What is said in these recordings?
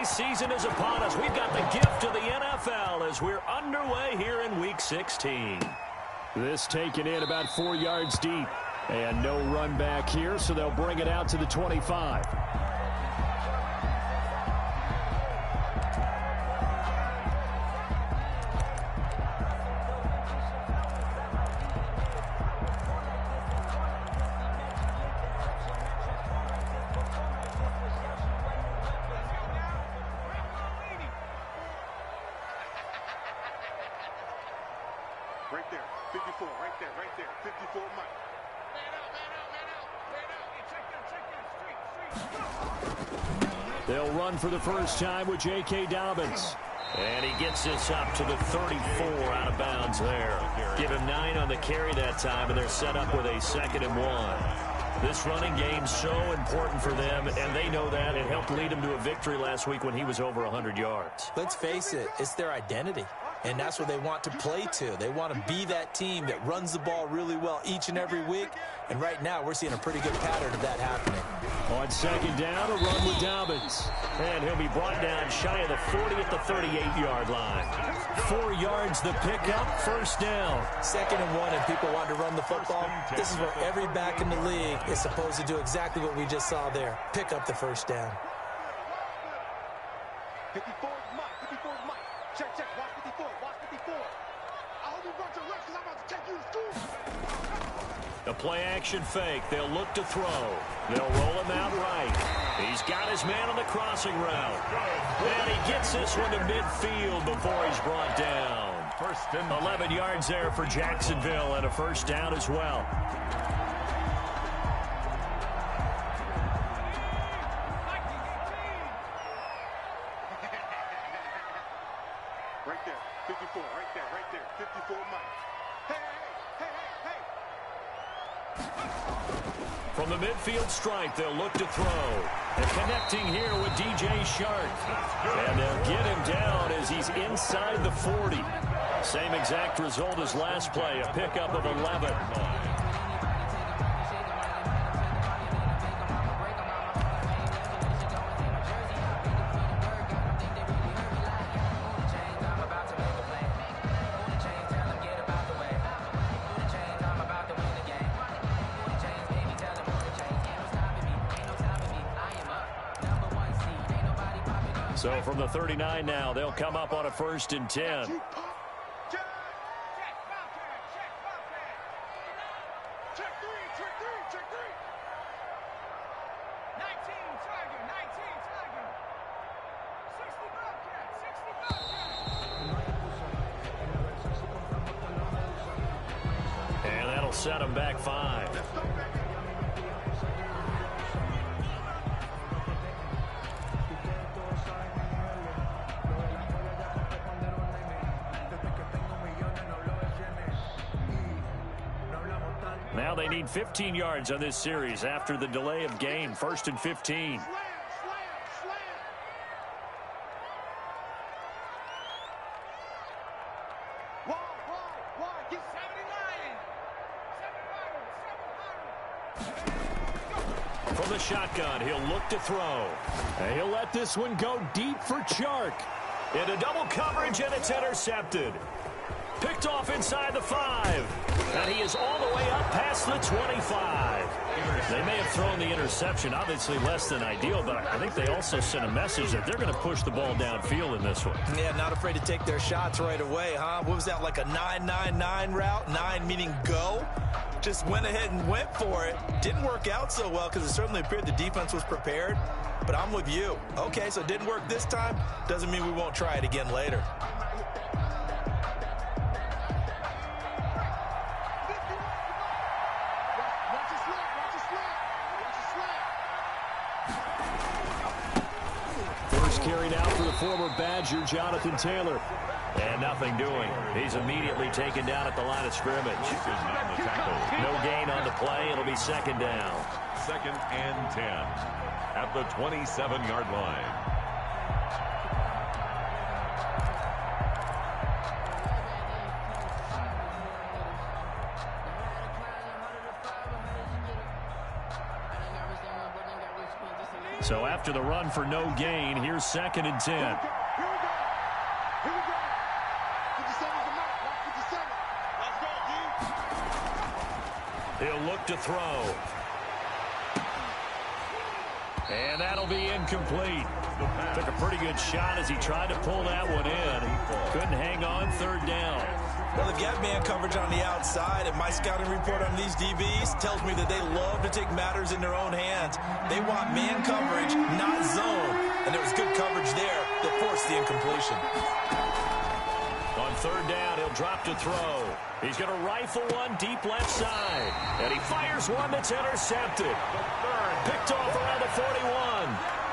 season is upon us. We've got the gift of the NFL as we're underway here in Week 16. This taken in about 4 yards deep. And no run back here, so they'll bring it out to the 25. Right there, 54, right there, 54 Mike. They'll run for the first time with J.K. Dobbins. And he gets this up to the 34 out of bounds there. Give him 9 on the carry that time, and they're set up with a 2nd and 1. This running game's so important for them, and they know that. It helped lead them to a victory last week when he was over 100 yards. Let's face it, it's their identity. And that's what they want to play to. They want to be that team that runs the ball really well each and every week. And right now, we're seeing a pretty good pattern of that happening. On 2nd down, a run with Dobbins. And he'll be brought down shy of the 40 at the 38-yard line. 4 yards the pickup, first down. 2nd and 1, and people want to run the football. This is where every back in the league is supposed to do exactly what we just saw there. Pick up the first down. 54 Mike, 54 Mike. Check, watch 54, watch 54. I hope you run to rest because I'm about to take you to school. The play-action fake. They'll look to throw. They'll roll him out right. He's got his man on the crossing route. And he gets this one to midfield before he's brought down. 11 yards there for Jacksonville and a first down as well. Right there, 54, right there, 54 Mike. From the midfield stripe, they'll look to throw. And connecting here with DJ Shark. And they'll get him down as he's inside the 40. Same exact result as last play, a pickup of 11. So from the 39 now, they'll come up on a 1st and 10. And that'll set them back 5. Now they need 15 yards on this series after the delay of game. 1st and 15. From the shotgun, he'll look to throw. And he'll let this one go deep for Chark. Into double coverage, and it's intercepted. Picked off inside the 5. And he is all the way up past the 25. They may have thrown the interception, obviously less than ideal, but I think they also sent a message that they're going to push the ball downfield in this one. Yeah, not afraid to take their shots right away, huh? What was that, like a 9-9-9 route? 9 meaning go? Just went ahead and went for it. Didn't work out so well because it certainly appeared the defense was prepared. But I'm with you. Okay, so it didn't work this time. Doesn't mean we won't try it again later. First carry now for the former Badger, Jonathan Taylor. And nothing doing. He's immediately taken down at the line of scrimmage. No gain on the play. It'll be 2nd down. 2nd and 10 at the 27-yard line. So after the run for no gain, here's 2nd and 10. Here we go. Here we go. 57's the mark. Mark 57. Let's go, D. He'll look to throw. And that'll be incomplete. Took a pretty good shot as he tried to pull that one in. Couldn't hang on 3rd down. Well, they've got man coverage on the outside, and my scouting report on these DBs tells me that they love to take matters in their own hands. They want man coverage, not zone. And there was good coverage there that forced the incompletion. On 3rd down, he'll drop to throw. He's going to rifle one deep left side. And he fires one that's intercepted. Picked off around the 41.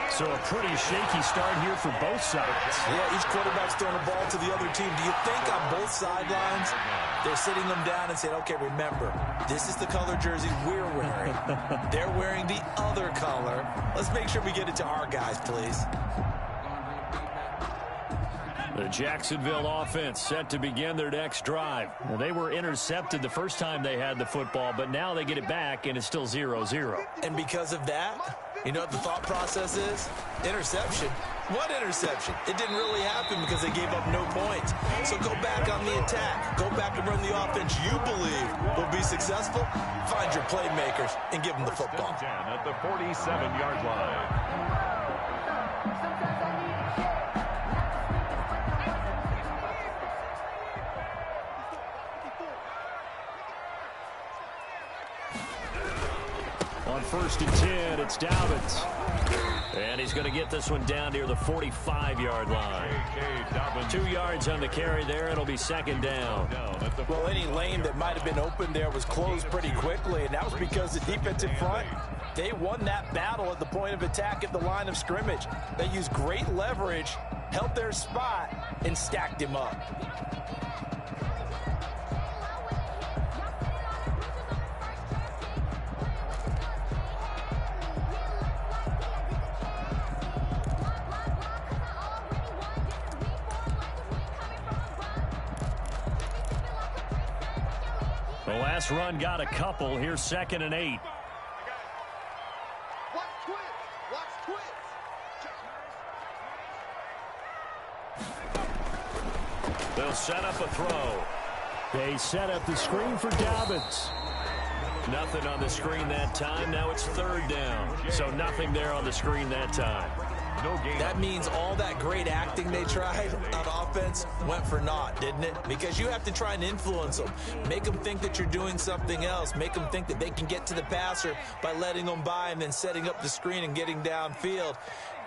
So a pretty shaky start here for both sides. Yeah, each quarterback's throwing the ball to the other team. Do you think on both sidelines they're sitting them down and saying, okay, remember, this is the color jersey we're wearing. They're wearing the other color. Let's make sure we get it to our guys, please. The Jacksonville offense set to begin their next drive. Well, they were intercepted the first time they had the football, but now they get it back, and it's still 0-0. And because of that, you know what the thought process is? Interception. What interception? It didn't really happen because they gave up no points. So go back on the attack. Go back and run the offense you believe will be successful. Find your playmakers and give them the football. 10 at the 47-yard line. On 1st and 10, it's Dobbins. And he's going to get this one down near the 45-yard line. 2 yards on the carry there. It'll be 2nd down. Well, any lane that might have been open there was closed pretty quickly, and that was because the defensive front, they won that battle at the point of attack at the line of scrimmage. They used great leverage, held their spot, and stacked him up. The last run got a couple. Here's 2nd and 8. Watch twins. Watch twins. They'll set up a throw. They set up the screen for Dobbins. Nothing on the screen that time. Now it's 3rd down. So nothing there on the screen that time. No gain. That means all that great acting they tried on offense went for naught, didn't it? Because you have to try and influence them. Make them think that you're doing something else. Make them think that they can get to the passer by letting them by and then setting up the screen and getting downfield.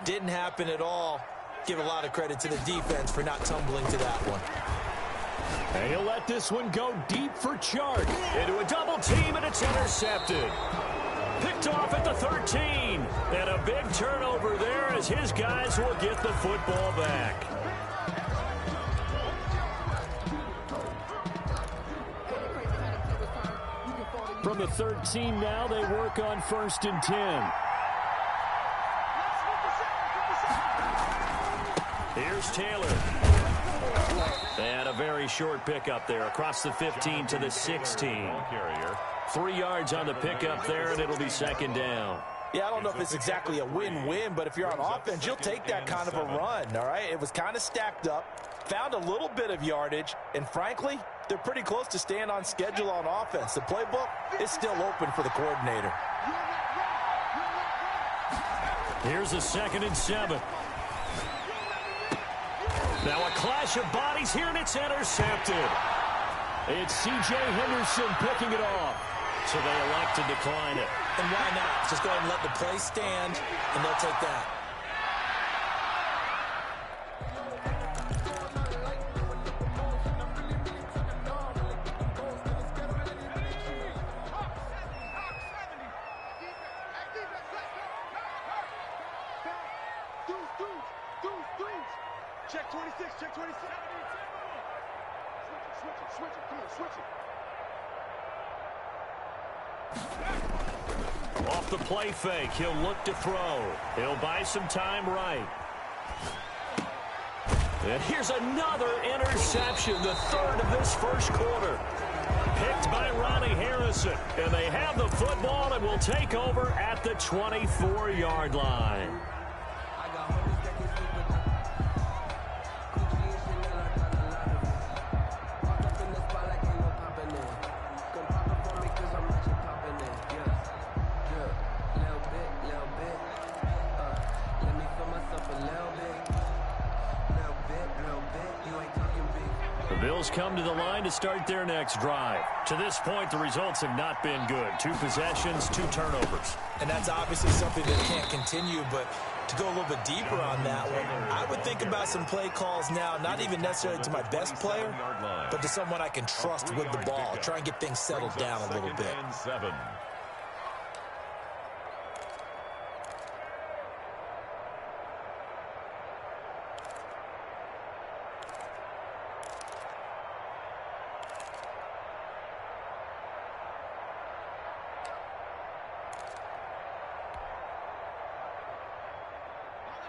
Didn't happen at all. Give a lot of credit to the defense for not tumbling to that one. And he'll let this one go deep for Chark. Into a double team, and it's intercepted. Picked off at the 13. And a big turnover there as his guys will get the football back. From the 13 now, they work on 1st and 10. Here's Taylor. And a very short pickup there across the 15 to the 16. 3 yards on the pickup there, and it'll be 2nd down. Yeah, I don't know if it's exactly a win-win, but if you're on offense, you'll take that kind of a run, all right? It was kind of stacked up, found a little bit of yardage, and frankly, they're pretty close to staying on schedule on offense. The playbook is still open for the coordinator. Here's a 2nd and 7. Now a clash of bodies here, and it's intercepted. It's C.J. Henderson picking it off. So they elect to decline it. And why not? Just go ahead and let the play stand, and they'll take that. Check 26, check 26. Switch it, come on, switch it. Off the play fake, he'll look to throw. He'll buy some time right. And here's another interception, the 3rd of this 1st quarter. picked by Ronnie Harrison. And they have the football and will take over at the 24-yard line. Bills come to the line to start their next drive. To this point, the results have not been good. 2 possessions, 2 turnovers. And that's obviously something that can't continue, but to go a little bit deeper on that one, I would think about some play calls now, not even necessarily to my best player, but to someone I can trust with the ball. Try and get things settled down a little bit.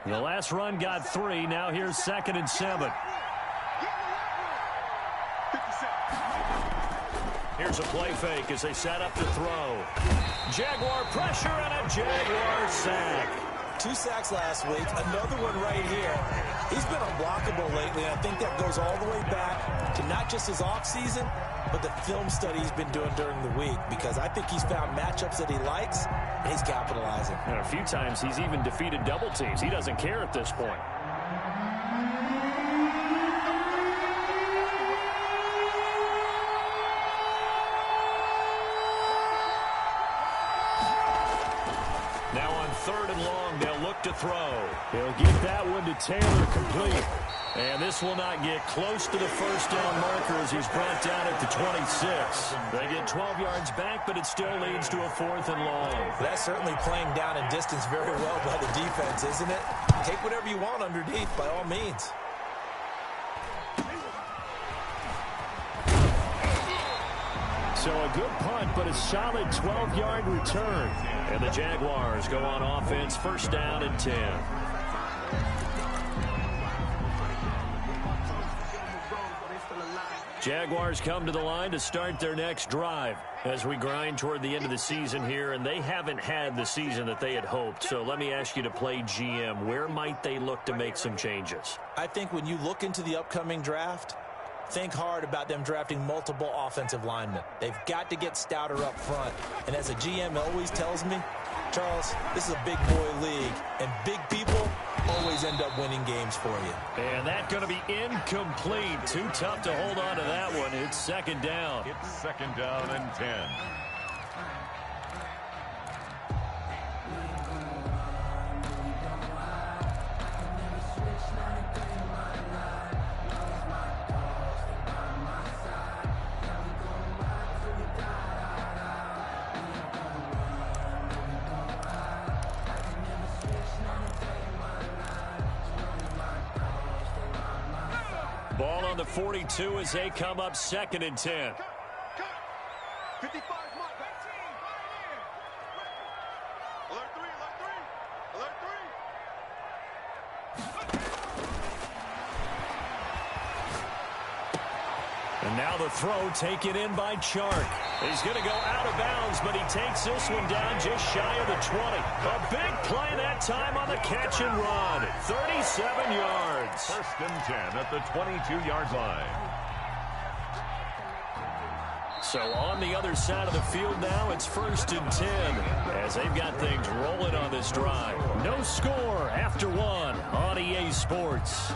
The last run got 3. Now here's 2nd and 7. Here's a play fake as they set up to throw. Jaguar pressure and a Jaguar sack. 2 sacks last week, another one right here. He's been unblockable lately, and I think that goes all the way back to not just his offseason, but the film study he's been doing during the week, because I think he's found matchups that he likes, and he's capitalizing. And a few times he's even defeated double teams. He doesn't care at this point. Now on 3rd and long, they'll look to throw. He'll get that one to Taylor, complete. And this will not get close to the first down marker as he's brought down at the 26. They get 12 yards back, but it still leads to a 4th and long. That's certainly playing down in distance very well by the defense, isn't it? Take whatever you want underneath, by all means. So a good punt, but a solid 12-yard return. And the Jaguars go on offense, 1st down and 10. Jaguars come to the line to start their next drive as we grind toward the end of the season here, and they haven't had the season that they had hoped. So let me ask you to play GM. Where might they look to make some changes? I think when you look into the upcoming draft, think hard about them drafting multiple offensive linemen. They've got to get stouter up front. And as a GM always tells me, Charles, this is a big boy league, and big people always end up winning games for you. And that's going to be incomplete. Too tough to hold on to that one. It's 2nd down. It's 2nd down and 10. Ball on the 42 as they come up 2nd and 10. 55 mark. Alert 3, alert 3, alert 3. And now the throw taken in by Chark. He's going to go out of bounds, but he takes this one down just shy of the 20. A big play that time on the catch and run. 37 yards. 1st and 10 at the 22-yard line. So on the other side of the field now, it's 1st and 10 as they've got things rolling on this drive. No score after 1 on EA Sports.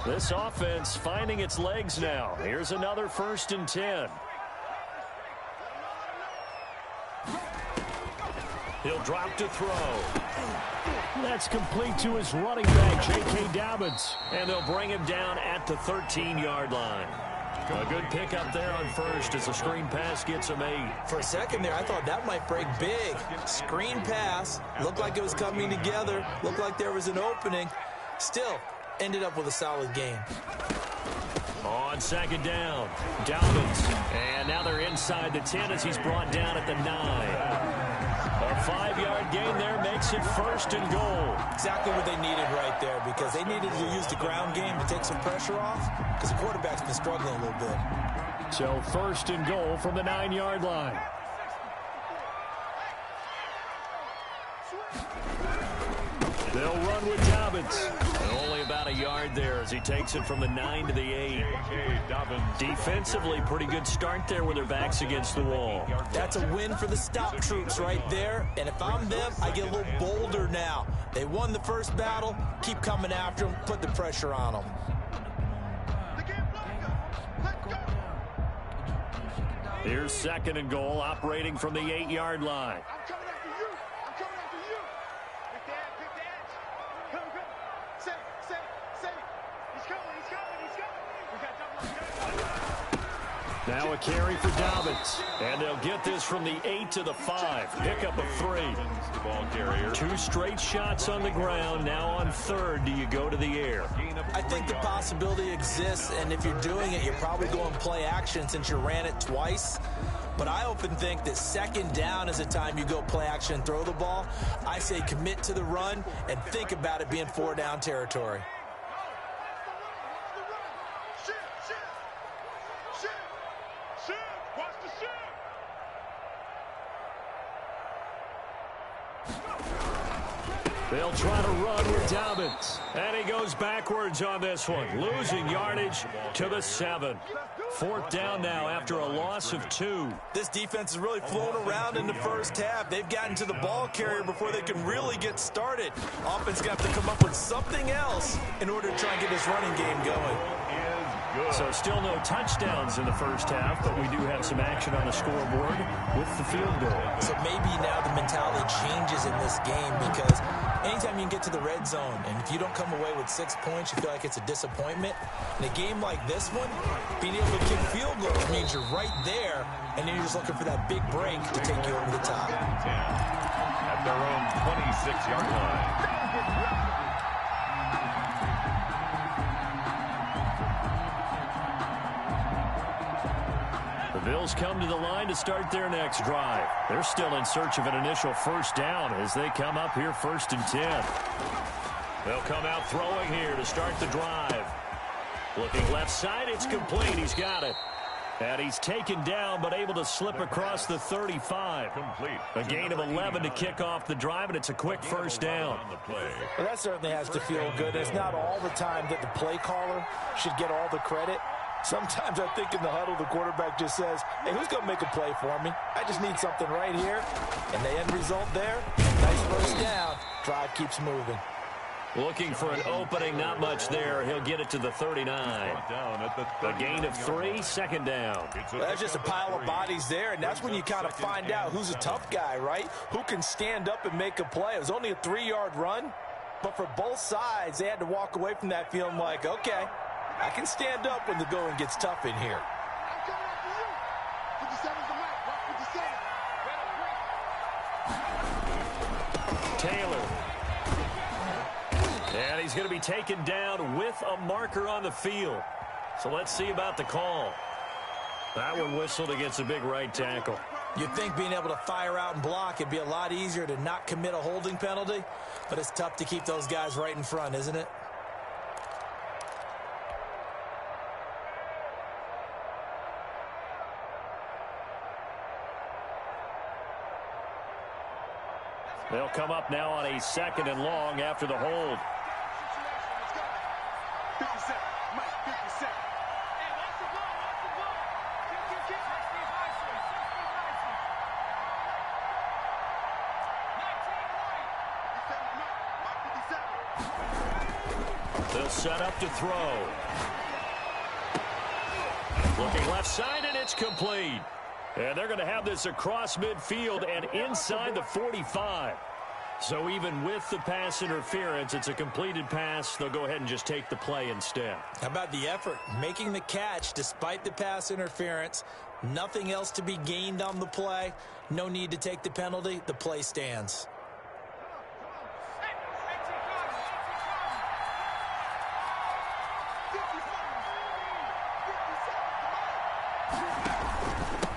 This offense finding its legs now. Here's another 1st and 10. He'll drop to throw. That's complete to his running back, J.K. Dobbins. And they'll bring him down at the 13-yard line. A good pickup there on 1st as the screen pass gets him 8. For a second there, I thought that might break big. Screen pass. Looked like it was coming together. Looked like there was an opening. Still, ended up with a solid game. On 2nd down, Dobbins. And now they're inside the 10 as he's brought down at the 9. A 5-yard gain there makes it 1st and goal. Exactly what they needed right there, because they needed to use the ground game to take some pressure off, because the quarterback's been struggling a little bit. So 1st and goal from the 9-yard line. They'll run with Dobbins. And only about a yard there as he takes it from the 9 to the 8. Defensively, pretty good start there with their backs against the wall. That's a win for the stop troops right there. And if I'm them, I get a little bolder now. They won the first battle. Keep coming after them. Put the pressure on them. Here's 2nd and goal, operating from the 8-yard line. I'm coming after you. I'm coming after you. Pick the edge. Pick the edge. Come. Safe. He's coming. We got double. Now a carry for Dobbins. And they'll get this from the 8 to the 5. Pick up a 3. The ball carrier. 2 straight shots on the ground. Now on 3rd, do you go to the air? I think the possibility exists, and if you're doing it, you're probably going play action since you ran it twice. But I often think that 2nd down is the time you go play action and throw the ball. I say commit to the run and think about it being 4-down territory. Watch the shit. They'll try to run with Dobbins. And he goes backwards on this one, losing yardage to the 7. 4th down now after a loss of 2. This defense has really flown around in the first half. They've gotten to the ball carrier before they can really get started. Offense got to come up with something else in order to try and get this running game going. So still no touchdowns in the first half, but we do have some action on the scoreboard with the field goal. So maybe now the mentality changes in this game, because anytime you can get to the red zone, and if you don't come away with 6 points, you feel like it's a disappointment. In a game like this one, being able to kick field goals means you're right there, and then you're just looking for that big break to take you over the top. At their own 26-yard line. The Bills come to the line to start their next drive. They're still in search of an initial 1st down as they come up here 1st and 10. They'll come out throwing here to start the drive. Looking left side, it's complete. He's got it. And he's taken down, but able to slip across the 35. Complete. A gain of 11 to kick off the drive, and it's a quick 1st down. Well, that certainly has to feel good. It's not all the time that the play caller should get all the credit. Sometimes I think in the huddle, the quarterback just says, hey, who's going to make a play for me? I just need something right here. And the end result there, nice 1st down. Drive keeps moving. Looking for an opening, not much there. He'll get it to the 39. A gain of 3, 2nd down. Well, that's just a pile of bodies there, and that's when you kind of find out who's a tough guy, right? Who can stand up and make a play. It was only a 3-yard run, but for both sides, they had to walk away from that feeling like, okay, I can stand up when the going gets tough in here. I'm coming after you. 57's the mic. Watch 57. Taylor. And he's going to be taken down with a marker on the field. So let's see about the call. That one whistled against a big right tackle. You'd think being able to fire out and block, it'd be a lot easier to not commit a holding penalty, but it's tough to keep those guys right in front, isn't it? They'll come up now on a 2nd and long after the hold. 57. Mike, 57. Hey, watch the ball. Kick. They'll set up to throw. Looking left side, and it's complete. And they're going to have this across midfield and inside the 45. So even with the pass interference, it's a completed pass. They'll go ahead and just take the play instead. How about the effort? Making the catch despite the pass interference. Nothing else to be gained on the play. No need to take the penalty. The play stands.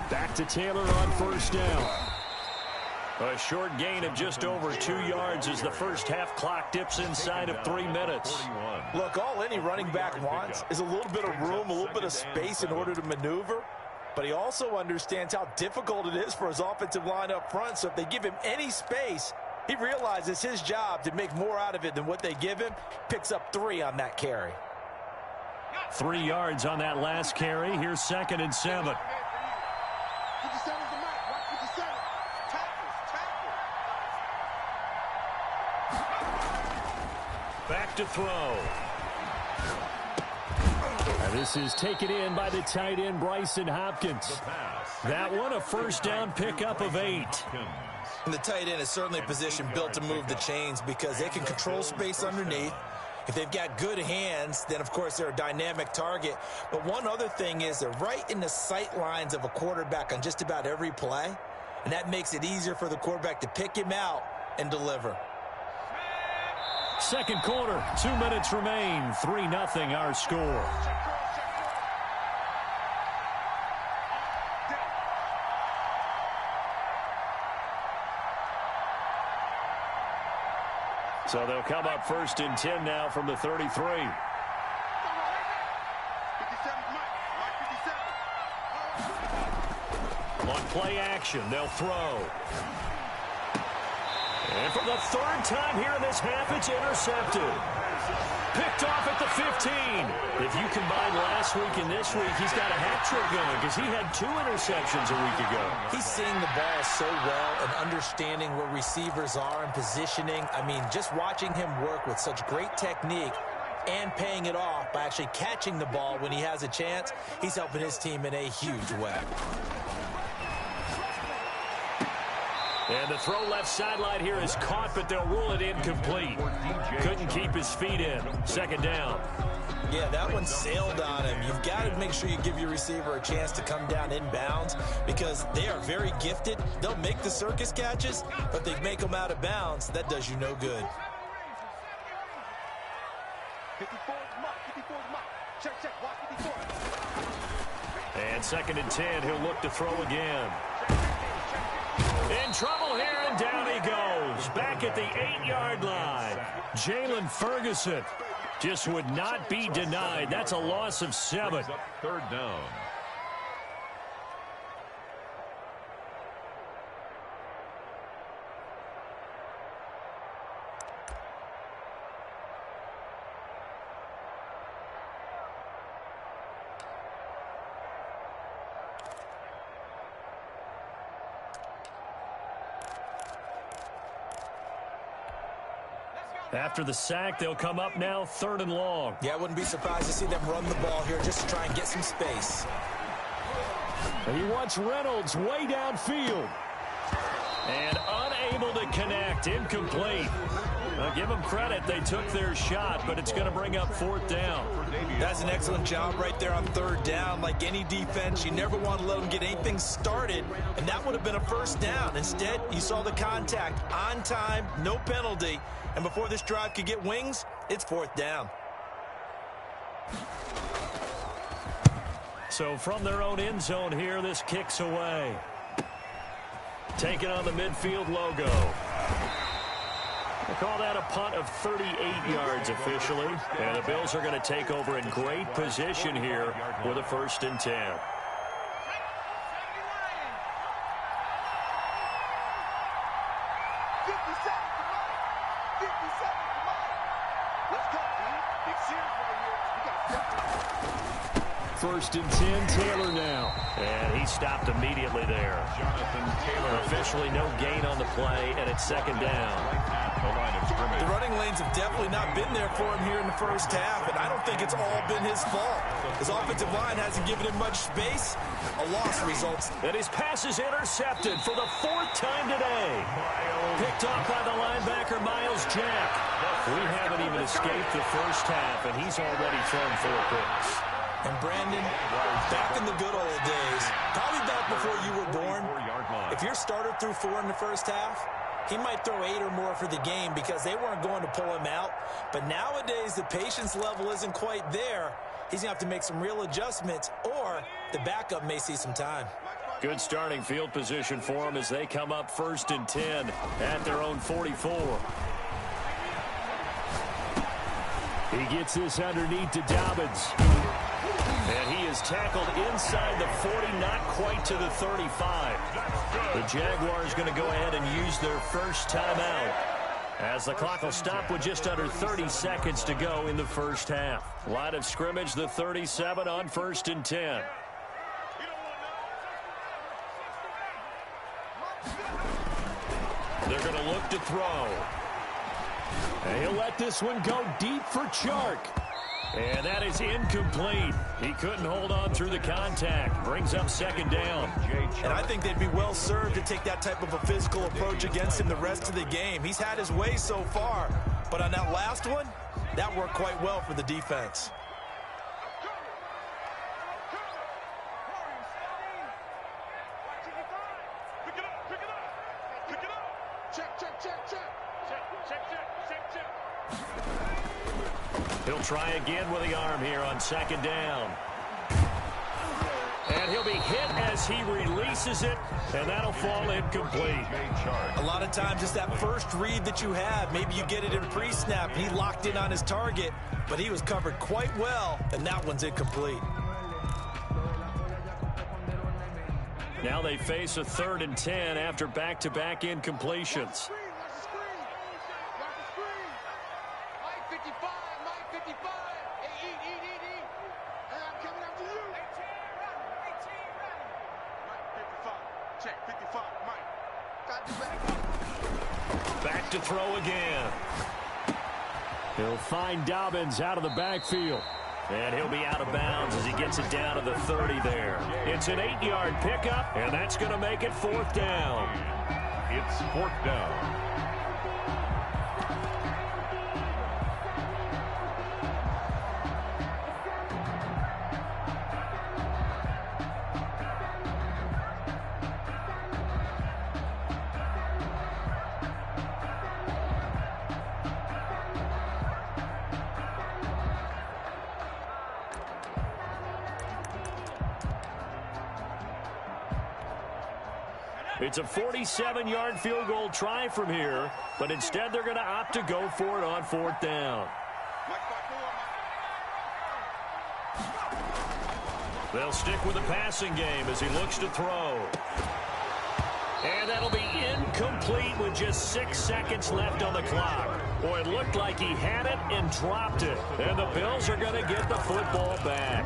Back to Taylor on 1st down. A short gain of just over 2 yards as the first half clock dips inside of 3 minutes. Look, all any running back wants is a little bit of room, a little bit of space in order to maneuver. But he also understands how difficult it is for his offensive line up front. So if they give him any space, he realizes his job to make more out of it than what they give him. Picks up 3 on that carry. 3 yards on that last carry. Here's 2nd and 7. Back to throw. And this is taken in by the tight end, Bryson Hopkins. That one, a first down pickup of 8. And the tight end is certainly a position built to move the chains because they can control space underneath. If they've got good hands, then, of course, they're a dynamic target. But one other thing is they're right in the sight lines of a quarterback on just about every play. And that makes it easier for the quarterback to pick him out and deliver. Second quarter, 2 minutes remain. 3-0 our score. So they'll come up 1st and 10 now from the 33. On play action, they'll throw. And for the 3rd time here in this half, it's intercepted. Picked off at the 15. If you combine last week and this week, he's got a hat trick going because he had 2 interceptions a week ago. He's seeing the ball so well and understanding where receivers are and positioning. I mean, just watching him work with such great technique and paying it off by actually catching the ball when he has a chance, he's helping his team in a huge way. And the throw left sideline here is caught, but they'll rule it incomplete. Couldn't keep his feet in. 2nd down. Yeah, that one sailed on him. You've got to make sure you give your receiver a chance to come down inbounds because they are very gifted. They'll make the circus catches, but they make them out of bounds. That does you no good. 54 mark, 54 mark. Check, watch 54. And 2nd and 10, he'll look to throw again. In trouble here, and down he goes. Back at the 8-yard line. Jalen Ferguson just would not be denied. That's a loss of 7. 3rd down. After the sack, they'll come up now 3rd and long. Yeah, I wouldn't be surprised to see them run the ball here just to try and get some space. And he wants Reynolds way downfield. And unable to connect. Incomplete. Now, give them credit. They took their shot, but it's going to bring up 4th down. That's an excellent job right there on 3rd down. Like any defense, you never want to let them get anything started, and that would have been a 1st down. Instead, you saw the contact on time, no penalty, and before this drive could get wings, it's 4th down. So from their own end zone here, this kicks away. Taking on the midfield logo. We'll call that a punt of 38 yards officially. And the Bills are going to take over in great position here with a 1st and 10. First and 10, Taylor now. And he stopped immediately there. Jonathan Taylor. Officially no gain on the play, and it's 2nd down. The line of scrimmage. The running lanes have definitely not been there for him here in the 1st half, and I don't think it's all been his fault. His offensive line hasn't given him much space. A loss results. And his pass is intercepted for the 4th time today. Picked off by the linebacker, Miles Jack. We haven't even escaped the 1st half, and he's already thrown 4 picks. And Brandon, back in the good old days, probably back before you were born, if your starter threw 4 in the 1st half, he might throw 8 or more for the game because they weren't going to pull him out. But nowadays, the patience level isn't quite there. He's going to have to make some real adjustments, or the backup may see some time. Good starting field position for them as they come up 1st and 10 at their own 44. He gets this underneath to Dobbins. And he is tackled inside the 40, not quite to the 35. The Jaguars going to go ahead and use their first timeout, as the clock will stop with just under 30 seconds to go in the first half. Line of scrimmage, the 37 on 1st and 10. They're going to look to throw. And he'll let this one go deep for Chark. And that is incomplete. He couldn't hold on through the contact. Brings up 2nd down. And I think they'd be well served to take that type of a physical approach against him the rest of the game. He's had his way so far. But on that last one, that worked quite well for the defense. He'll try again with the arm here on 2nd down. And he'll be hit as he releases it, and that'll fall incomplete. A lot of times it's that first read that you have. Maybe you get it in pre-snap, and he locked in on his target, but he was covered quite well, and that one's incomplete. Now they face a 3rd and 10 after back-to-back incompletions. Back to throw again. He'll find Dobbins out of the backfield. And he'll be out of bounds as he gets it down to the 30 there. It's an 8-yard pickup, and that's going to make it 4th down. It's 4th down. It's a 47-yard field goal try from here, but instead they're going to opt to go for it on 4th down. They'll stick with the passing game as he looks to throw. And that'll be incomplete with just 6 seconds left on the clock. Boy, it looked like he had it and dropped it. And the Bills are going to get the football back.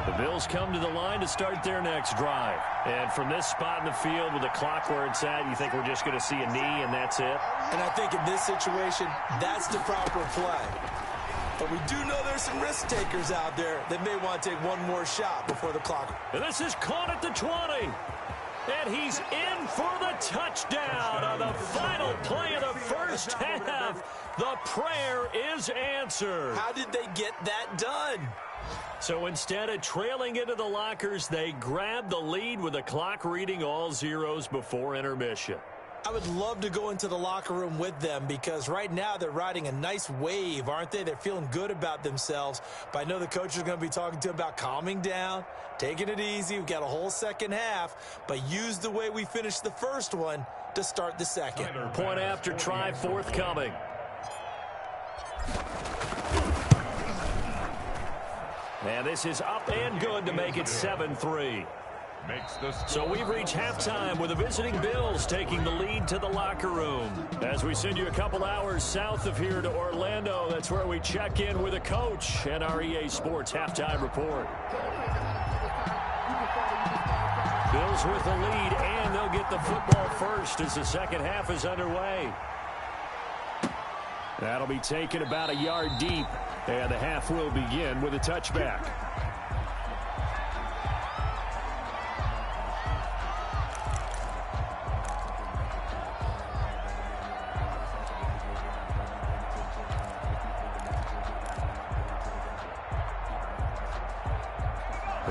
The Bills come to the line to start their next drive. And from this spot in the field with the clock where it's at, you think we're just going to see a knee and that's it? And I think in this situation, that's the proper play. But we do know there's some risk takers out there that may want to take one more shot before the clock. And this is caught at the 20. And he's in for the touchdown on the final play of the first half. The prayer is answered. How did they get that done? So instead of trailing into the lockers, they grab the lead with the clock reading all zeros before intermission. I would love to go into the locker room with them because right now they're riding a nice wave, aren't they? They're feeling good about themselves. But I know the coach is going to be talking to them about calming down, taking it easy. We've got a whole second half, but use the way we finished the first one to start the second. Point after try forthcoming. And this is up and good to make it 7-3. So we've reached halftime with the visiting Bills taking the lead to the locker room. As we send you a couple hours south of here to Orlando, that's where we check in with a coach and our EA Sports halftime report. Bills with the lead, and they'll get the football first as the second half is underway. That'll be taken about a yard deep, and the half will begin with a touchback.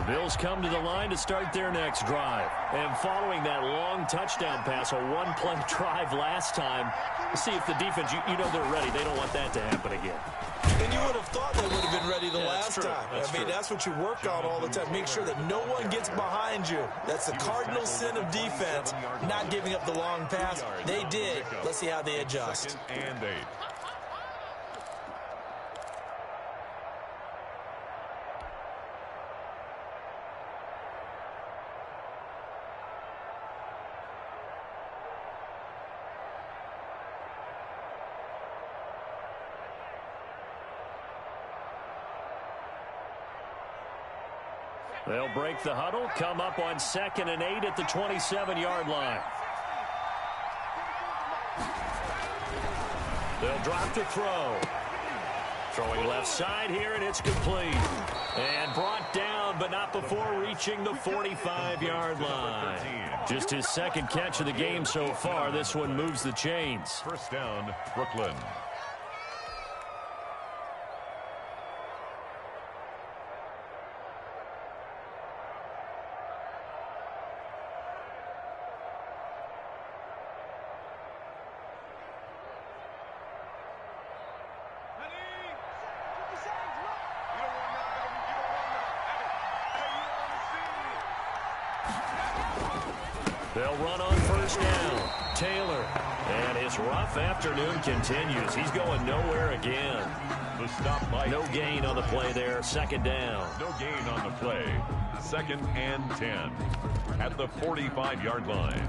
The Bills come to the line to start their next drive. And following that long touchdown pass, a one-play drive last time, see if the defense, you know they're ready. They don't want that to happen again. And you would have thought they would have been ready the last time. That's what you work on all the time. Make sure that no one gets behind you. That's the cardinal sin of defense, not giving up the long pass. They did. Let's see how they adjust. And 8. They'll break the huddle, come up on 2nd and 8 at the 27-yard line. They'll drop to throw. Throwing left side here, and it's complete. And brought down, but not before reaching the 45-yard line. Just his second catch of the game so far. This one moves the chains. First down, Brooklyn. They'll run on first down. Taylor. And his rough afternoon continues. He's going nowhere again. The stop by no gain on the play there. Second down. No gain on the play. 2nd and 10 at the 45-yard line.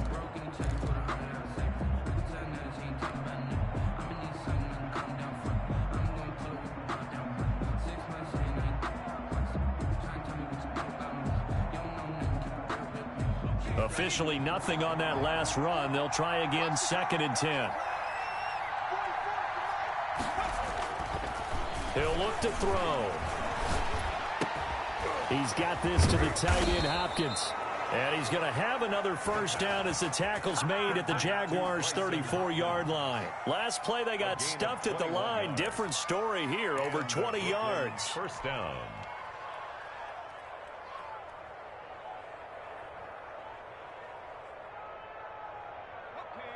Officially nothing on that last run. They'll try again 2nd and 10. He'll look to throw. He's got this to the tight end, Hopkins. And he's going to have another first down as the tackle's made at the Jaguars' 34-yard line. Last play, they got stuffed at the line. Different story here, over 20 yards. First down.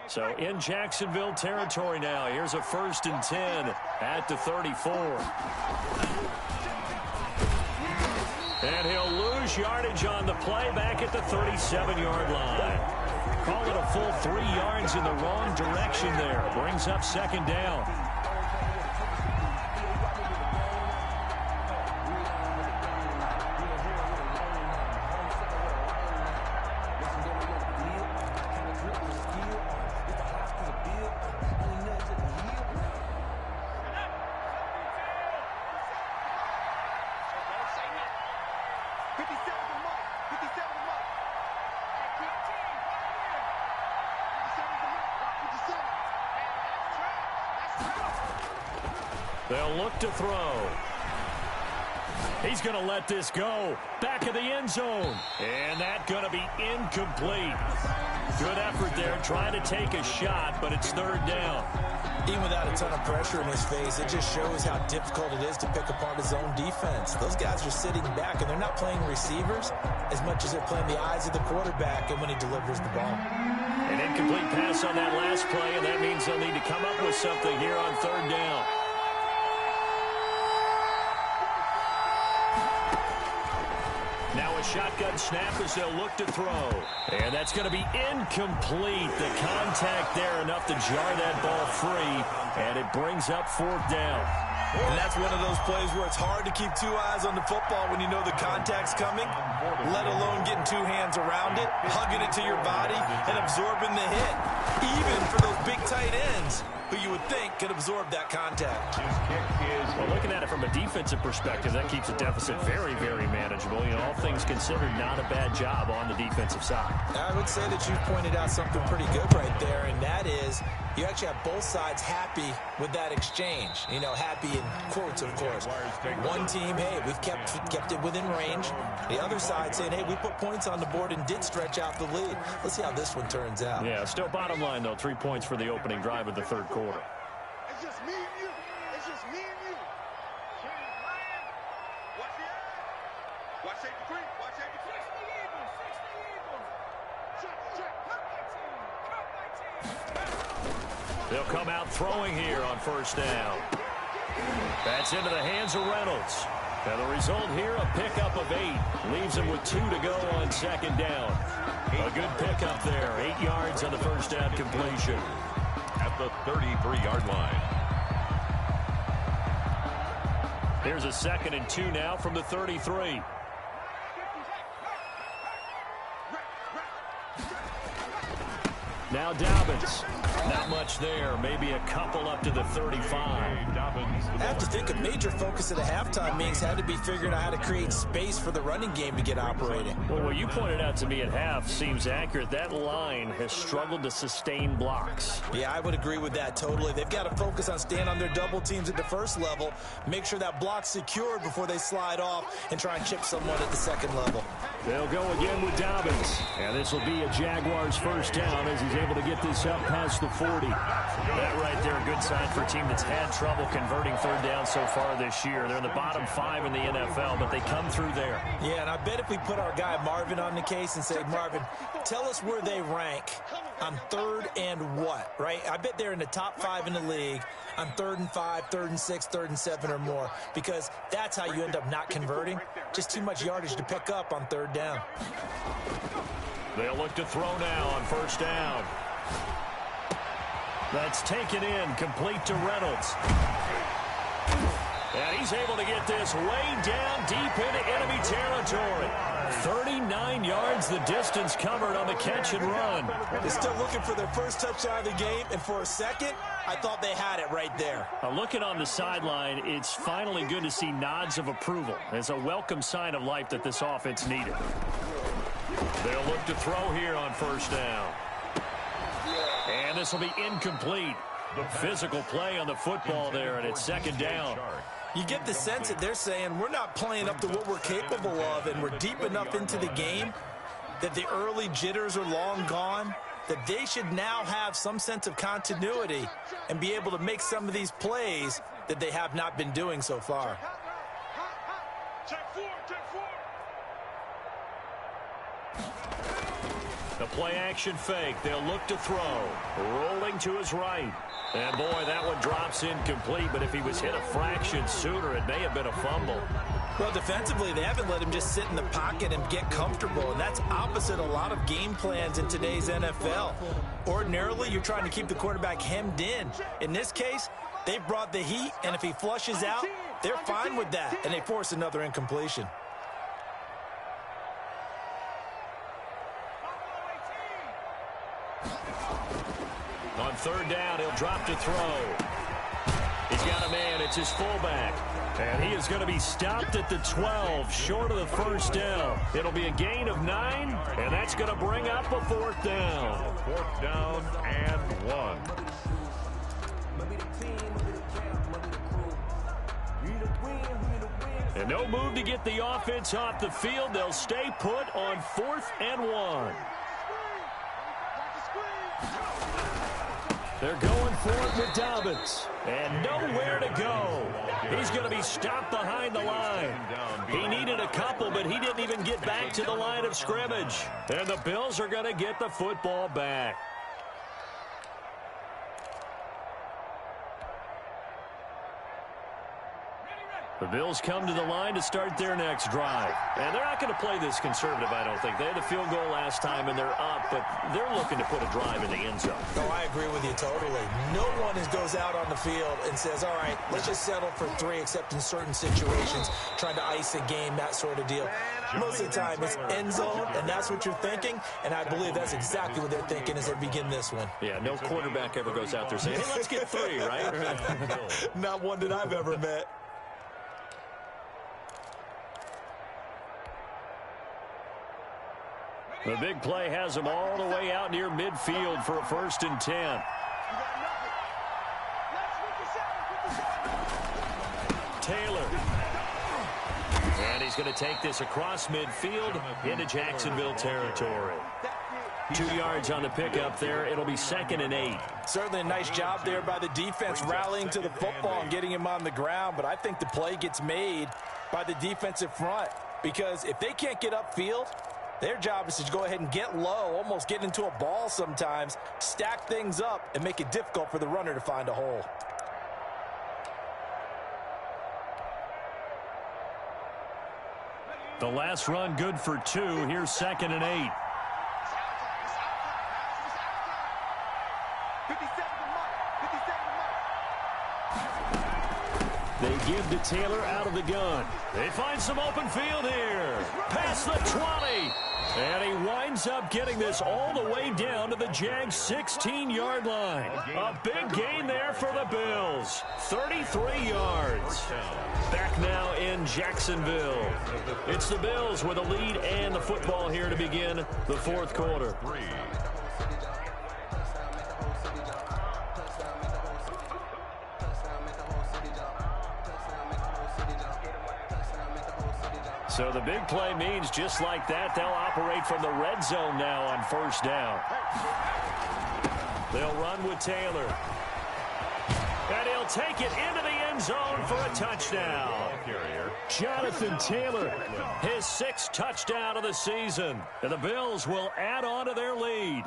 So in Jacksonville territory now. Here's a 1st and 10 at the 34. And he'll lose yardage on the play back at the 37-yard line. Call it a full 3 yards in the wrong direction there. Brings up 2nd down. They'll look to throw. He's going to let this go. Back of the end zone. And that's going to be incomplete. Good effort there, trying to take a shot, but it's 3rd down. Even without a ton of pressure in his face, it just shows how difficult it is to pick apart his own defense. Those guys are sitting back, and they're not playing receivers as much as they're playing the eyes of the quarterback and when he delivers the ball. An incomplete pass on that last play, and that means they'll need to come up with something here on 3rd down. Now a shotgun snap as they'll look to throw. And that's going to be incomplete. The contact there enough to jar that ball free. And it brings up 4th down. And that's one of those plays where it's hard to keep 2 eyes on the football when you know the contact's coming, let alone getting 2 hands around it, hugging it to your body, and absorbing the hit. Even for those big tight ends who you would think could absorb that contact. Well, looking at it from a defensive perspective, that keeps the deficit very, very manageable. You know, all things considered, not a bad job on the defensive side. I would say that you've pointed out something pretty good right there, and that is you actually have both sides happy with that exchange. You know, happy in quotes, of course. One team, hey, we've kept it within range. The other side saying, hey, we put points on the board and did stretch out the lead. Let's see how this one turns out. Yeah, still bottom line, though, 3 points for the opening drive of the 3rd quarter. It's just me and you. It's just me and you. Watch the eye. Watch safety 3. Watch They'll come out throwing here on first down. That's into the hands of Reynolds. And the result here, a pickup of 8. Leaves him with 2 to go on second down. A good pickup there. 8 yards on the first down completion. At the 33-yard line. Here's a 2nd and 2 now from the 33. Now Dobbins. Not much there. Maybe a couple up to the 35. I have to think a major focus of the halftime meetings had to be figuring out how to create space for the running game to get operating. Well, what you pointed out to me at half seems accurate. That line has struggled to sustain blocks. Yeah, I would agree with that totally. They've got to focus on staying on their double teams at the first level, make sure that block's secured before they slide off and try and chip someone at the second level. They'll go again with Dobbins. And this will be a Jaguars first down as he's able to get this up past the 40. That right there, a good sign for a team that's had trouble converting third down so far this year. They're in the bottom 5 in the NFL, but they come through there. Yeah, and I bet if we put our guy Marvin on the case and say, Marvin, tell us where they rank on 3rd and what, right? I bet they're in the top 5 in the league on 3rd and 5, 3rd and 6, 3rd and 7 or more, because that's how you end up not converting. Just too much yardage to pick up on 3rd down. They'll look to throw now on first down. That's taken in, complete to Reynolds. And he's able to get this way down deep into enemy territory. 39 yards the distance covered on the catch and run. They're still looking for their first touchdown of the game, and for a second, I thought they had it right there. Looking on the sideline, it's finally good to see nods of approval. It's a welcome sign of life that this offense needed. They'll look to throw here on first down. And this will be incomplete. Physical play on the football there, and it's 2nd down. You get the sense that they're saying we're not playing up to what we're capable of, and we're deep enough into the game that the early jitters are long gone, that they should now have some sense of continuity and be able to make some of these plays that they have not been doing so far. The play-action fake. They'll look to throw. Rolling to his right. And, boy, that one drops incomplete. But if he was hit a fraction sooner, it may have been a fumble. Well, defensively, they haven't let him just sit in the pocket and get comfortable. And that's opposite a lot of game plans in today's NFL. Ordinarily, you're trying to keep the quarterback hemmed in. In this case, they brought the heat. And if he flushes out, they're fine with that. And they force another incompletion. On 3rd down, he'll drop to throw. He's got a man. It's his fullback. And he is going to be stopped at the 12, short of the first down. It'll be a gain of 9, and that's going to bring up a 4th down. 4th down and 1. And no move to get the offense off the field. They'll stay put on 4th and 1. They're going for it with Dobbins. And nowhere to go. He's going to be stopped behind the line. He needed a couple, but he didn't even get back to the line of scrimmage. And the Bills are going to get the football back. The Bills come to the line to start their next drive. And they're not going to play this conservative, I don't think. They had a field goal last time, and they're up, but they're looking to put a drive in the end zone. No, I agree with you totally. No one goes out on the field and says, all right, let's just settle for 3, except in certain situations, trying to ice a game, that sort of deal. Most of the time, it's end zone, and that's what you're thinking, and I believe that's exactly what they're thinking as they begin this one. Yeah, no quarterback ever goes out there saying, hey, let's get 3, right? Not one that I've ever met. The big play has him all the way out near midfield for a 1st and 10. Taylor. And he's going to take this across midfield into Jacksonville territory. 2 yards on the pickup there. It'll be 2nd and 8. Certainly a nice job there by the defense rallying to the football and getting him on the ground. But I think the play gets made by the defensive front, because if they can't get upfield, Their job is to go ahead and get low, almost get into a ball sometimes, stack things up, and make it difficult for the runner to find a hole. The last run good for 2. Here's 2nd and 8. They give to Taylor out of the gun. They find some open field here. Past the 20. And he winds up getting this all the way down to the Jags' 16-yard line. A big gain there for the Bills. 33 yards. Back now in Jacksonville. It's the Bills with a lead and the football here to begin the fourth quarter. So the big play means just like that, they'll operate from the red zone now on first down. They'll run with Taylor. And he'll take it into the end zone for a touchdown. Jonathan Taylor, his 6th touchdown of the season. And the Bills will add on to their lead.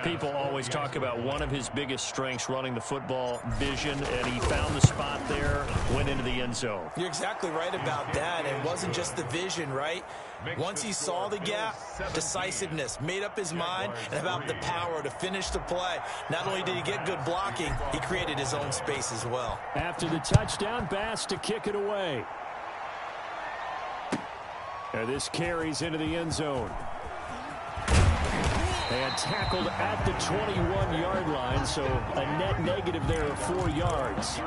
People always talk about one of his biggest strengths running the football, vision, and he found the spot there, went into the end zone. You're exactly right about that. It wasn't just the vision, right? Once he saw the gap, decisiveness, made up his mind, and about the power to finish the play. Not only did he get good blocking, he created his own space as well. After the touchdown, Bass to kick it away. And this carries into the end zone. And tackled at the 21-yard line, so a net negative there of 4 yards.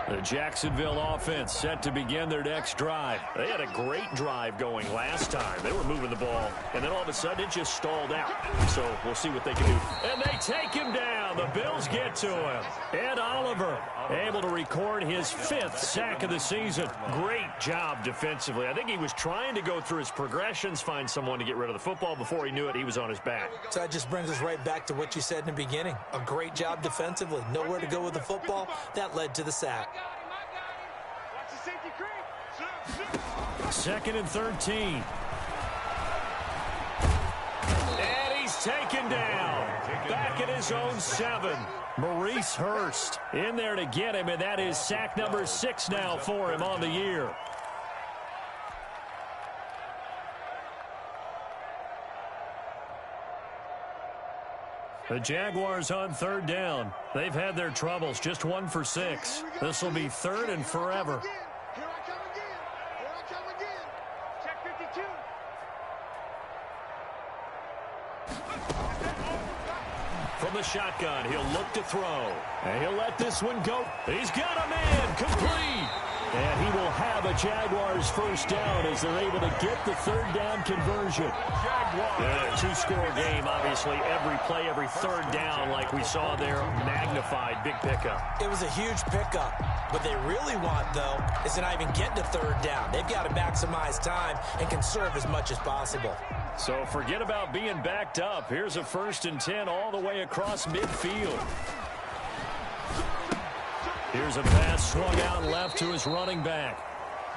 The Jacksonville offense set to begin their next drive. They had a great drive going last time. They were moving the ball, and then all of a sudden it just stalled out. So we'll see what they can do. And they take him down. The Bills get to him. Ed Oliver able to record his 5th sack of the season. Great job defensively. I think he was trying to go through his progressions, find someone to get rid of the football. Before he knew it, he was on his back. So that just brings us right back to what you said in the beginning. A great job defensively. Nowhere to go with the football. That led to the sack. 2nd and 13. And he's taken down. Back at his own 7. Maurice Hurst in there to get him, and that is sack number 6 now for him on the year. The Jaguars on 3rd down. They've had their troubles, just 1 for 6. This will be 3rd and forever. From the shotgun, he'll look to throw. And he'll let this one go. He's got a man complete. And he will have a Jaguars first down as they're able to get the 3rd down conversion. Yeah, 2-score game, obviously. Every play, every 3rd down, like we saw there, magnified. Big pickup. It was a huge pickup. What they really want, though, is to not even get to 3rd down. They've got to maximize time and conserve as much as possible. So forget about being backed up. Here's a 1st and 10 all the way across midfield. Here's a pass swung out left to his running back.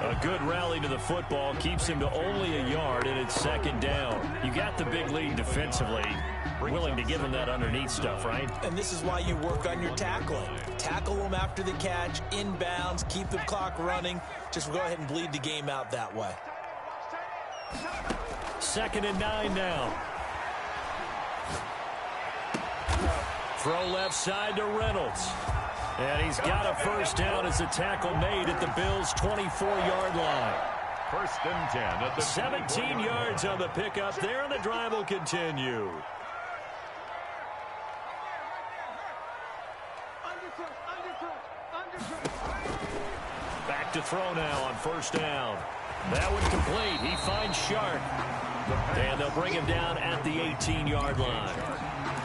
A good rally to the football keeps him to only a yard, and it's 2nd down. You got the big lead defensively. Willing to give him that underneath stuff, right? And this is why you work on your tackling. Tackle them after the catch, inbounds, keep the clock running. Just go ahead and bleed the game out that way. 2nd and 9 now. Throw left side to Reynolds. And he's got a first down as a tackle made at the Bills' 24-yard line. 1st and 10 at the 17 yards on the pickup there, and the drive will continue. Back to throw now on first down. That one complete. He finds Sharp. And they'll bring him down at the 18-yard line.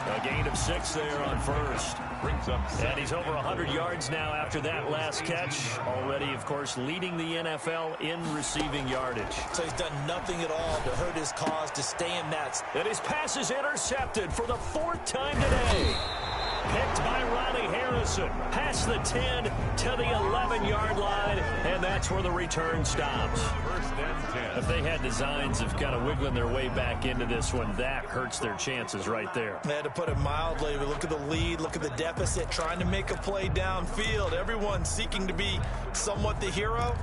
A gain of 6 there on first. brings up second. And he's over 100 yards now after that last catch. Already, of course, leading the NFL in receiving yardage. So he's done nothing at all to hurt his cause, to stay in that. And his pass is intercepted for the 4th time today. Picked by Riley Harrison. Past the 10 to the 11-yard line, and that's where the return stops. First and 10. If they had designs of kind of wiggling their way back into this one, that hurts their chances right there. They had to put it mildly. We look at the lead, look at the deficit, trying to make a play downfield. Everyone seeking to be somewhat the hero.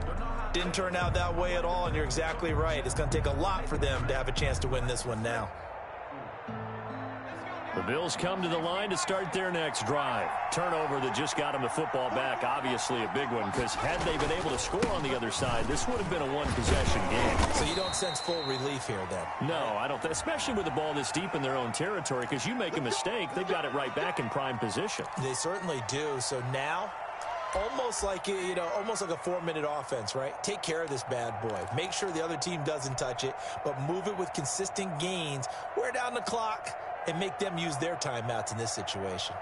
Didn't turn out that way at all, and you're exactly right. It's going to take a lot for them to have a chance to win this one now. The Bills come to the line to start their next drive. Turnover that just got them the football back, obviously a big one, because had they been able to score on the other side, this would have been a one-possession game. So you don't sense full relief here, then? No, I don't. Especially with the ball this deep in their own territory, because you make a mistake, they've got it right back in prime position. They certainly do. So now, almost like a 4-minute offense, right? Take care of this bad boy. Make sure the other team doesn't touch it, but move it with consistent gains. Wear down the clock and make them use their timeouts in this situation.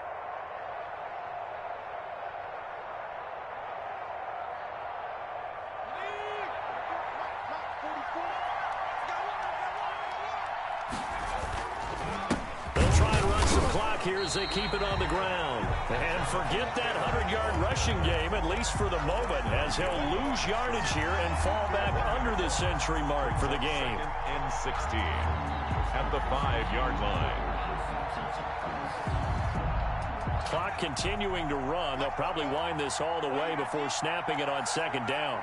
They'll try and run some clock here as they keep it on the ground. And forget that 100-yard rushing game, at least for the moment, as he'll lose yardage here and fall back under the century mark for the game. Second and 16 at the 5-yard line. Clock continuing to run. They'll probably wind this all the way before snapping it on second down.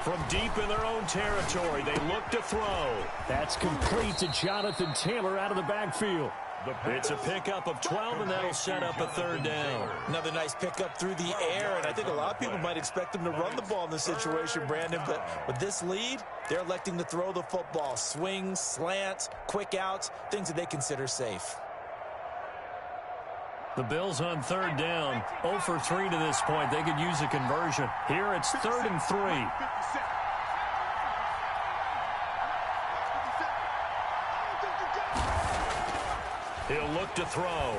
From deep in their own territory, they look to throw. That's complete to Jonathan Taylor out of the backfield. It's a pickup of 12, and that'll set up a 3rd down. Another nice pickup through the air, and I think a lot of people might expect them to run the ball in this situation, Brandon, but with this lead, they're electing to throw the football. Swings, slants, quick outs, things that they consider safe. The Bills on 3rd down, 0 for 3 to this point. They could use a conversion. Here it's 3rd and 3. He'll look to throw.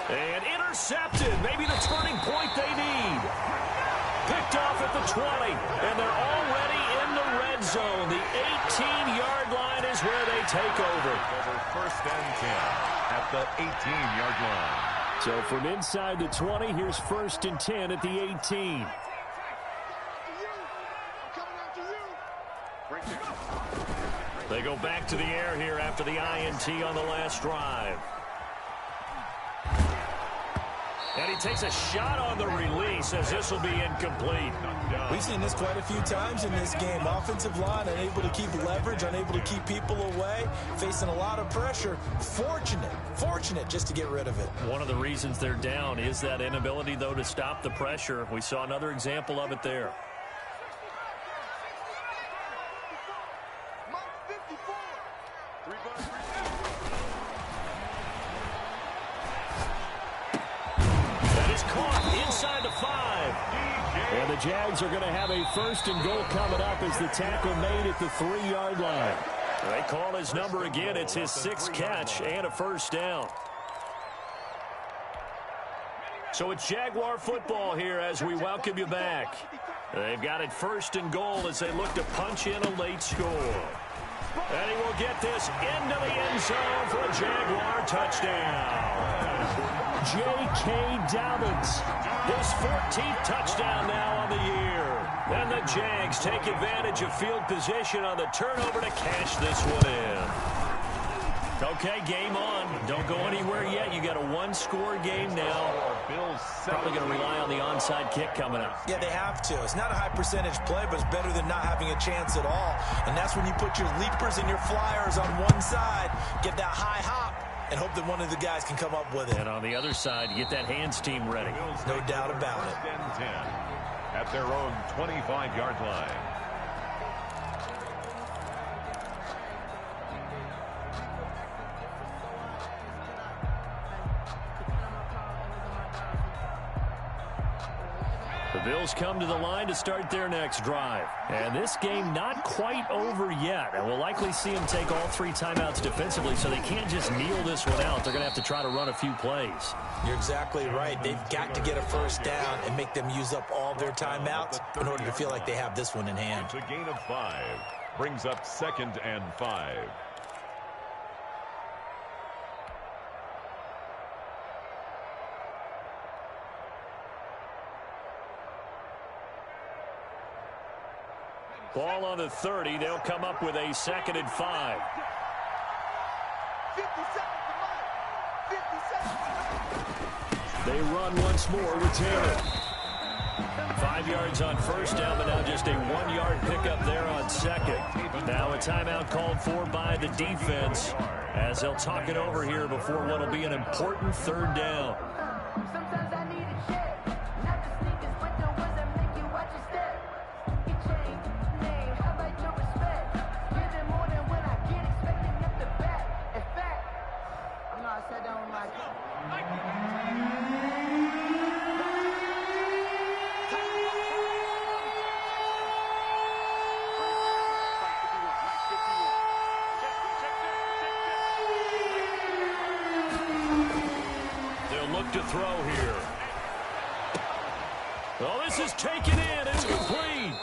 And intercepted. Maybe the turning point they need. Picked off at the 20. And they're already in the red zone. The 18-yard line is where they take over. First and 10 at the 18-yard line. So from inside the 20, here's 1st and 10 at the 18. They go back to the air here after the INT on the last drive. And he takes a shot on the release as this will be incomplete. We've seen this quite a few times in this game. Offensive line unable to keep leverage, unable to keep people away, facing a lot of pressure. Fortunate just to get rid of it. One of the reasons they're down is that inability, though, to stop the pressure. We saw another example of it there. And the Jags are going to have a 1st and goal coming up as the tackle made at the 3-yard line. They call his number again. It's his 6th catch and a 1st down. So it's Jaguar football here as we welcome you back. They've got it 1st and goal as they look to punch in a late score. And he will get this into the end zone for a Jaguar touchdown. J.K. Dobbins, his 14th touchdown now on the year. And the Jags take advantage of field position on the turnover to cash this one in. Okay, game on. Don't go anywhere yet. You got a 1-score game now. Probably going to rely on the onside kick coming up. Yeah, they have to. It's not a high percentage play, but it's better than not having a chance at all. And that's when you put your leapers and your flyers on one side, get that high hop, and hope that one of the guys can come up with it. And on the other side, you get that hands team ready. No doubt about it. 10 at their own 25-yard line. The Bills come to the line to start their next drive. And this game not quite over yet. And we'll likely see them take all 3 timeouts defensively, so they can't just kneel this one out. They're going to have to try to run a few plays. You're exactly right. They've got to get a first down and make them use up all their timeouts in order to feel like they have this one in hand. It's a gain of 5. Brings up 2nd and 5. Ball on the 30. They'll come up with a 2nd and 5. 50 seconds to run. 50 seconds. They run once more with Taylor. 5 yards on first down, but now just a 1-yard pickup there on 2nd. Now a timeout called for by the defense as they'll talk it over here before what will be an important 3rd down. Sometimes I need a check. Not the sneakers, but the ones that make you watch your step. Get changed, name, how about your respect? Give it more than when I get expecting up the back. In fact, I know I sat down with my To throw here. Well, this is taken in. It's complete.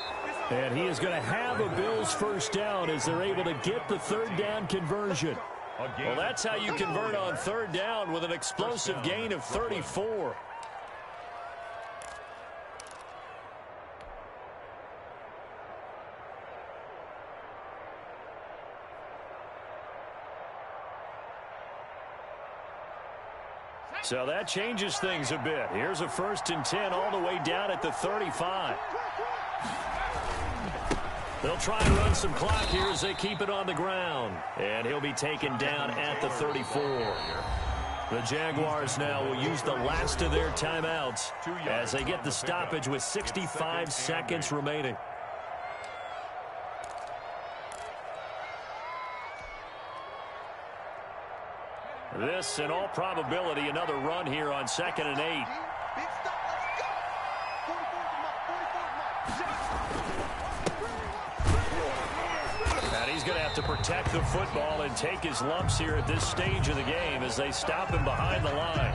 And he is going to have a Bills first down as they're able to get the 3rd down conversion. Well, that's how you convert on 3rd down with an explosive gain of 34. So that changes things a bit. Here's a 1st and 10 all the way down at the 35. They'll try and run some clock here as they keep it on the ground. And he'll be taken down at the 34. The Jaguars now will use the last of their timeouts as they get the stoppage with 65 seconds remaining. This, in all probability, another run here on 2nd and 8. Big stop, let's go. 44 And he's going to have to protect the football and take his lumps here at this stage of the game as they stop him behind the line.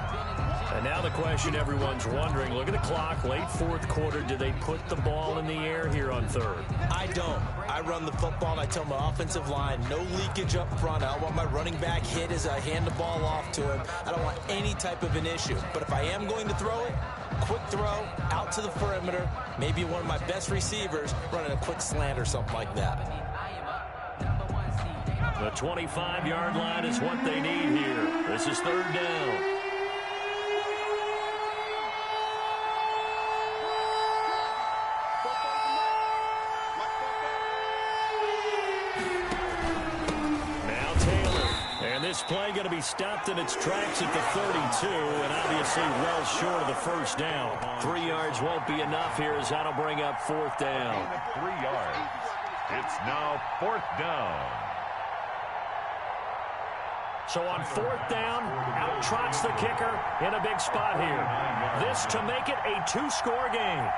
And now the question everyone's wondering, look at the clock, late 4th quarter, do they put the ball in the air here on 3rd? I don't. I run the football and I tell my offensive line, no leakage up front. I don't want my running back hit as I hand the ball off to him. I don't want any type of an issue. But if I am going to throw it, quick throw, out to the perimeter, maybe one of my best receivers running a quick slant or something like that. The 25-yard line is what they need here. This is 3rd down. This play going to be stopped in its tracks at the 32, and obviously well short of the first down. 3 yards won't be enough here as that'll bring up 4th down. 3 yards. It's now 4th down. So on 4th down, out trots the kicker in a big spot here. This to make it a 2-score game.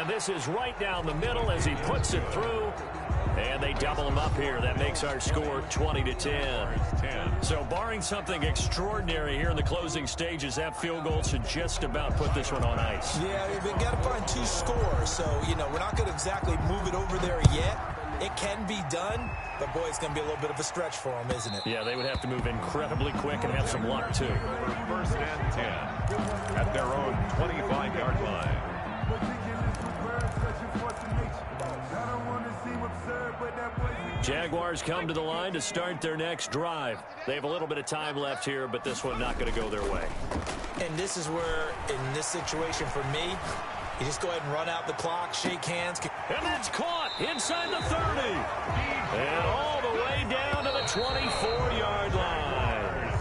This is right down the middle as he puts it through. And they double him up here. That makes our score 20-10. So barring something extraordinary here in the closing stages, that field goal should just about put this one on ice. Yeah, we've got to find 2 scores. So, you know, we're not going to exactly move it over there yet. It can be done, but, boy, it's going to be a little bit of a stretch for them, isn't it? Yeah, they would have to move incredibly quick and have some luck, too. 1st and 10 at their own 25-yard line. Jaguars come to the line to start their next drive. They have a little bit of time left here, but this one not going to go their way. And this is where, in this situation for me, you just go ahead and run out the clock, shake hands. And that's caught inside the 30. And all the way down to the 24-yard line.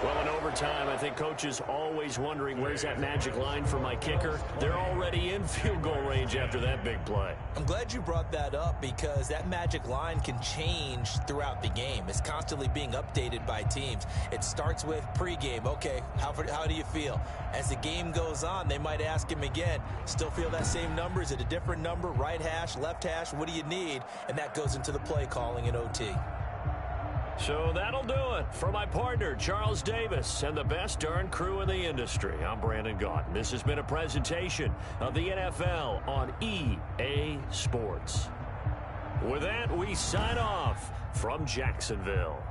Well, in overtime. time, I think coaches always wondering, where's that magic line for my kicker? They're already in field goal range after that big play. I'm glad you brought that up because that magic line can change throughout the game. It's constantly being updated by teams. It starts with pregame. Okay, how do you feel? As the game goes on, they might ask him again, still feel that same number? Is it a different number? Right hash, left hash? What do you need? And that goes into the play calling in OT. So that'll do it. For my partner, Charles Davis, and the best darn crew in the industry, I'm Brandon Gaudin. This has been a presentation of the NFL on EA Sports. With that, we sign off from Jacksonville.